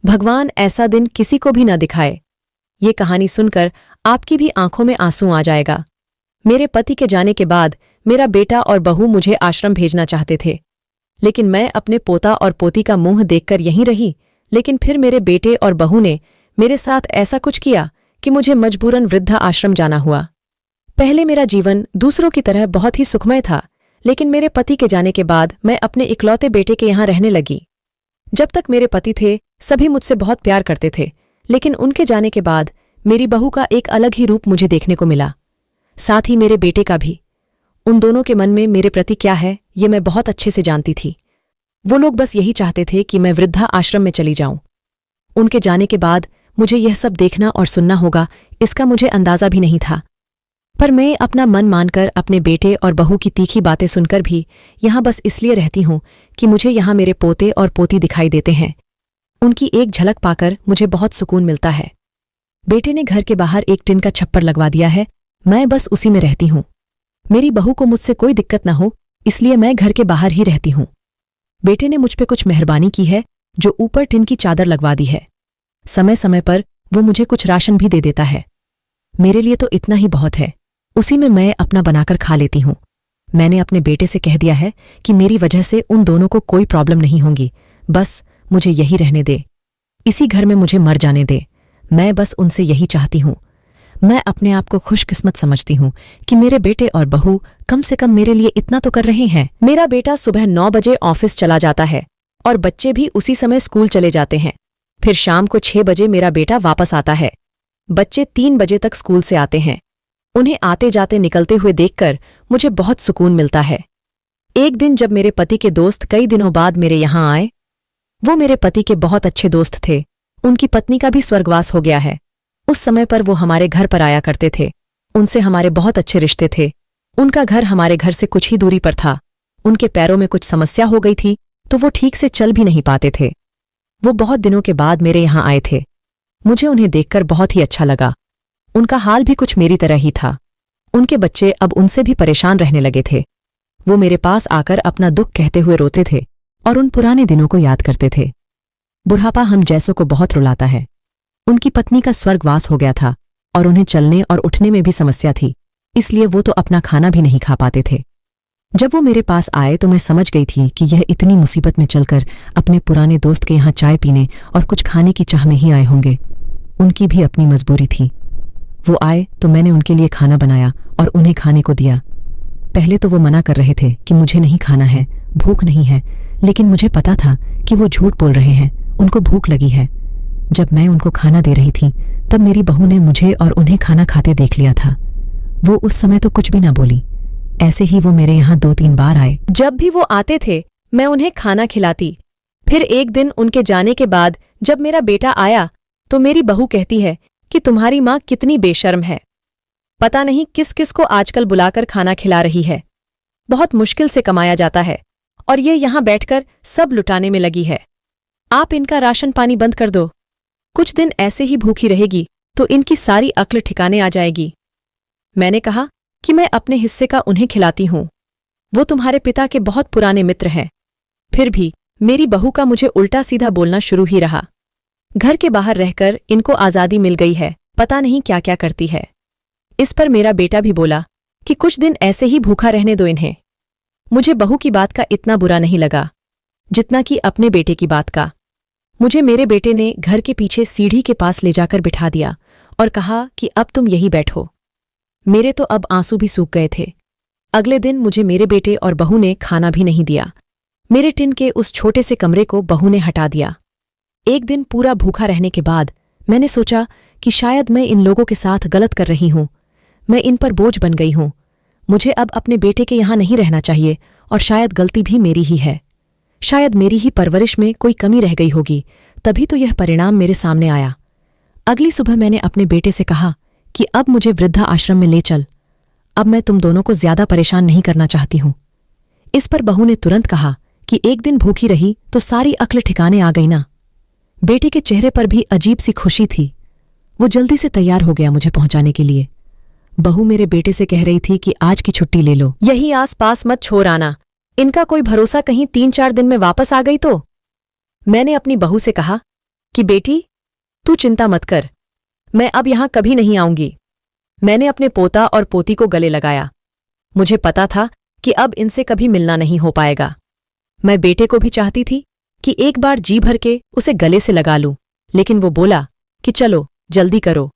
भगवान ऐसा दिन किसी को भी न दिखाए। ये कहानी सुनकर आपकी भी आंखों में आंसू आ जाएगा। मेरे पति के जाने के बाद मेरा बेटा और बहू मुझे आश्रम भेजना चाहते थे, लेकिन मैं अपने पोता और पोती का मुंह देखकर यहीं रही। लेकिन फिर मेरे बेटे और बहू ने मेरे साथ ऐसा कुछ किया कि मुझे मजबूरन वृद्धा आश्रम जाना हुआ। पहले मेरा जीवन दूसरों की तरह बहुत ही सुखमय था, लेकिन मेरे पति के जाने के बाद मैं अपने इकलौते बेटे के यहाँ रहने लगी। जब तक मेरे पति थे सभी मुझसे बहुत प्यार करते थे, लेकिन उनके जाने के बाद मेरी बहू का एक अलग ही रूप मुझे देखने को मिला, साथ ही मेरे बेटे का भी। उन दोनों के मन में मेरे प्रति क्या है ये मैं बहुत अच्छे से जानती थी। वो लोग बस यही चाहते थे कि मैं वृद्धा आश्रम में चली जाऊं। उनके जाने के बाद मुझे यह सब देखना और सुनना होगा, इसका मुझे अंदाजा भी नहीं था। पर मैं अपना मन मानकर अपने बेटे और बहू की तीखी बातें सुनकर भी यहाँ बस इसलिए रहती हूँ कि मुझे यहाँ मेरे पोते और पोती दिखाई देते हैं। उनकी एक झलक पाकर मुझे बहुत सुकून मिलता है। बेटे ने घर के बाहर एक टिन का छप्पर लगवा दिया है, मैं बस उसी में रहती हूँ। मेरी बहू को मुझसे कोई दिक्कत न हो, इसलिए मैं घर के बाहर ही रहती हूँ। बेटे ने मुझ पे कुछ मेहरबानी की है जो ऊपर टिन की चादर लगवा दी है। समय समय पर वो मुझे कुछ राशन भी दे देता है। मेरे लिए तो इतना ही बहुत है, उसी में मैं अपना बनाकर खा लेती हूँ। मैंने अपने बेटे से कह दिया है कि मेरी वजह से उन दोनों को कोई प्रॉब्लम नहीं होगी, बस मुझे यही रहने दे, इसी घर में मुझे मर जाने दे। मैं बस उनसे यही चाहती हूँ। मैं अपने आप को खुशकिस्मत समझती हूँ कि मेरे बेटे और बहू कम से कम मेरे लिए इतना तो कर रहे हैं। मेरा बेटा सुबह 9 बजे ऑफिस चला जाता है और बच्चे भी उसी समय स्कूल चले जाते हैं। फिर शाम को 6 बजे मेरा बेटा वापस आता है। बच्चे 3 बजे तक स्कूल से आते हैं। उन्हें आते जाते निकलते हुए देखकर मुझे बहुत सुकून मिलता है। एक दिन जब मेरे पति के दोस्त कई दिनों बाद मेरे यहाँ आए, वो मेरे पति के बहुत अच्छे दोस्त थे। उनकी पत्नी का भी स्वर्गवास हो गया है। उस समय पर वो हमारे घर पर आया करते थे। उनसे हमारे बहुत अच्छे रिश्ते थे। उनका घर हमारे घर से कुछ ही दूरी पर था। उनके पैरों में कुछ समस्या हो गई थी तो वो ठीक से चल भी नहीं पाते थे। वो बहुत दिनों के बाद मेरे यहाँ आए थे। मुझे उन्हें देखकर बहुत ही अच्छा लगा। उनका हाल भी कुछ मेरी तरह ही था। उनके बच्चे अब उनसे भी परेशान रहने लगे थे। वो मेरे पास आकर अपना दुख कहते हुए रोते थे और उन पुराने दिनों को याद करते थे। बुढ़ापा हम जैसों को बहुत रुलाता है। उनकी पत्नी का स्वर्गवास हो गया था और उन्हें चलने और उठने में भी समस्या थी, इसलिए वो तो अपना खाना भी नहीं खा पाते थे। जब वो मेरे पास आए तो मैं समझ गई थी कि यह इतनी मुसीबत में चलकर अपने पुराने दोस्त के यहाँ चाय पीने और कुछ खाने की चाह में ही आए होंगे। उनकी भी अपनी मजबूरी थी। वो आए तो मैंने उनके लिए खाना बनाया और उन्हें खाने को दिया। पहले तो वो मना कर रहे थे कि मुझे नहीं खाना है, भूख नहीं है, लेकिन मुझे पता था कि वो झूठ बोल रहे हैं, उनको भूख लगी है। जब मैं उनको खाना दे रही थी तब मेरी बहू ने मुझे और उन्हें खाना खाते देख लिया था। वो उस समय तो कुछ भी ना बोली। ऐसे ही वो मेरे यहाँ 2-3 बार आए। जब भी वो आते थे मैं उन्हें खाना खिलाती। फिर एक दिन उनके जाने के बाद जब मेरा बेटा आया तो मेरी बहू कहती है कि तुम्हारी माँ कितनी बेशर्म है, पता नहीं किस किस को आजकल बुलाकर खाना खिला रही है। बहुत मुश्किल से कमाया जाता है और ये यहाँ बैठकर सब लुटाने में लगी है। आप इनका राशन पानी बंद कर दो। कुछ दिन ऐसे ही भूखी रहेगी तो इनकी सारी अक्ल ठिकाने आ जाएगी। मैंने कहा कि मैं अपने हिस्से का उन्हें खिलाती हूँ। वो तुम्हारे पिता के बहुत पुराने मित्र हैं। फिर भी मेरी बहू का मुझे उल्टा सीधा बोलना शुरू ही रहा। घर के बाहर रहकर इनको आज़ादी मिल गई है, पता नहीं क्या क्या करती है। इस पर मेरा बेटा भी बोला कि कुछ दिन ऐसे ही भूखा रहने दो इन्हें। मुझे बहू की बात का इतना बुरा नहीं लगा जितना कि अपने बेटे की बात का। मुझे मेरे बेटे ने घर के पीछे सीढ़ी के पास ले जाकर बिठा दिया और कहा कि अब तुम यही बैठो। मेरे तो अब आंसू भी सूख गए थे। अगले दिन मुझे मेरे बेटे और बहू ने खाना भी नहीं दिया। मेरे टिन के उस छोटे से कमरे को बहू ने हटा दिया। एक दिन पूरा भूखा रहने के बाद मैंने सोचा कि शायद मैं इन लोगों के साथ गलत कर रही हूँ। मैं इन पर बोझ बन गई हूँ। मुझे अब अपने बेटे के यहाँ नहीं रहना चाहिए और शायद गलती भी मेरी ही है। शायद मेरी ही परवरिश में कोई कमी रह गई होगी, तभी तो यह परिणाम मेरे सामने आया। अगली सुबह मैंने अपने बेटे से कहा कि अब मुझे वृद्धा आश्रम में ले चल। अब मैं तुम दोनों को ज्यादा परेशान नहीं करना चाहती हूँ। इस पर बहू ने तुरंत कहा कि एक दिन भूखी रही तो सारी अक्ल ठिकाने आ गई ना। बेटे के चेहरे पर भी अजीब सी खुशी थी। वो जल्दी से तैयार हो गया मुझे पहुंचाने के लिए। बहू मेरे बेटे से कह रही थी कि आज की छुट्टी ले लो, यही आस पास मत छोड़ आना, इनका कोई भरोसा कहीं 3-4 दिन में वापस आ गई तो। मैंने अपनी बहू से कहा कि बेटी, तू चिंता मत कर, मैं अब यहां कभी नहीं आऊंगी। मैंने अपने पोता और पोती को गले लगाया। मुझे पता था कि अब इनसे कभी मिलना नहीं हो पाएगा। मैं बेटे को भी चाहती थी कि एक बार जी भर के उसे गले से लगा लूं, लेकिन वो बोला कि चलो जल्दी करो।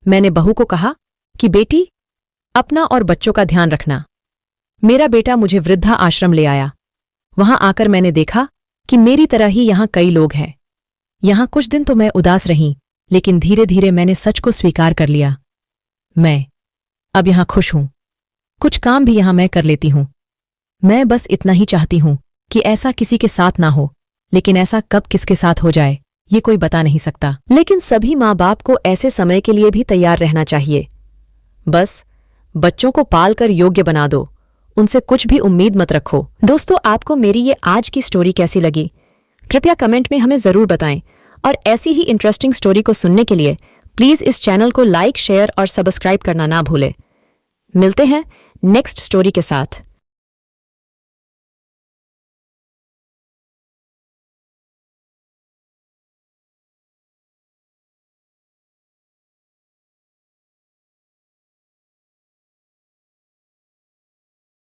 मैंने बहू को कहा कि बेटी, अपना और बच्चों का ध्यान रखना। मेरा बेटा मुझे वृद्धा आश्रम ले आया। वहां आकर मैंने देखा कि मेरी तरह ही यहां कई लोग हैं। यहां कुछ दिन तो मैं उदास रही, लेकिन धीरे धीरे मैंने सच को स्वीकार कर लिया। मैं अब यहां खुश हूं। कुछ काम भी यहां मैं कर लेती हूं। मैं बस इतना ही चाहती हूं कि ऐसा किसी के साथ ना हो, लेकिन ऐसा कब किसके साथ हो जाए ये कोई बता नहीं सकता। लेकिन सभी माँ बाप को ऐसे समय के लिए भी तैयार रहना चाहिए। बस बच्चों को पाल कर योग्य बना दो, उनसे कुछ भी उम्मीद मत रखो। दोस्तों, आपको मेरी ये आज की स्टोरी कैसी लगी? कृपया कमेंट में हमें ज़रूर बताएं, और ऐसी ही इंटरेस्टिंग स्टोरी को सुनने के लिए प्लीज़ इस चैनल को लाइक, शेयर और सब्सक्राइब करना ना भूलें। मिलते हैं नेक्स्ट स्टोरी के साथ।